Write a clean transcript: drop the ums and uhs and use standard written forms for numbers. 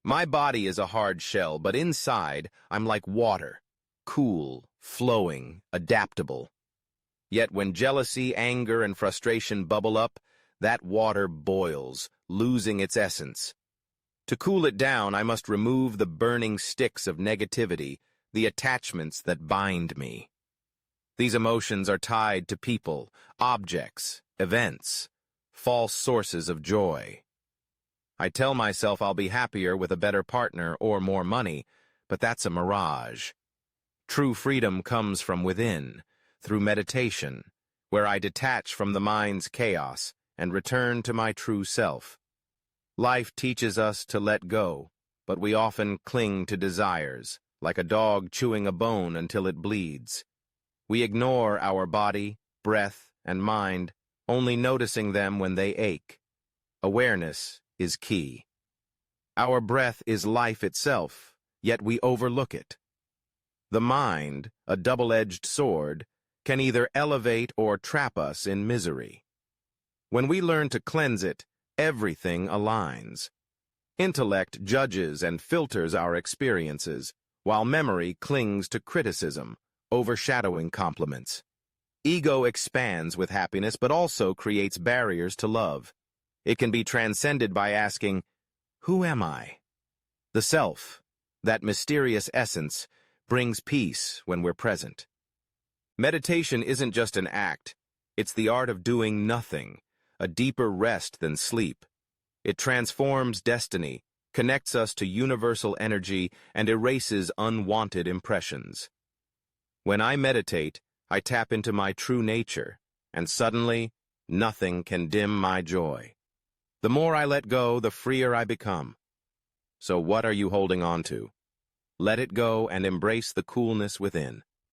My body is a hard shell, but inside, I'm like water, cool, flowing, adaptable. Yet when jealousy, anger, and frustration bubble up, that water boils, losing its essence. To cool it down, I must remove the burning sticks of negativity, the attachments that bind me. These emotions are tied to people, objects, events, false sources of joy. I tell myself I'll be happier with a better partner or more money, but that's a mirage. True freedom comes from within, through meditation, where I detach from the mind's chaos and return to my true self. Life teaches us to let go, but we often cling to desires, like a dog chewing a bone until it bleeds. We ignore our body, breath, and mind, only noticing them when they ache. Awareness is key. Our breath is life itself, yet we overlook it. The mind, a double-edged sword, can either elevate or trap us in misery. When we learn to cleanse it, everything aligns. Intellect judges and filters our experiences, while memory clings to criticism, overshadowing compliments. Ego expands with happiness but also creates barriers to love. It can be transcended by asking, who am I? The self, that mysterious essence, brings peace when we're present. Meditation isn't just an act, it's the art of doing nothing, a deeper rest than sleep. It transforms destiny, connects us to universal energy, and erases unwanted impressions. When I meditate, I tap into my true nature, and suddenly, nothing can dim my joy. The more I let go, the freer I become. So what are you holding on to? Let it go and embrace the coolness within.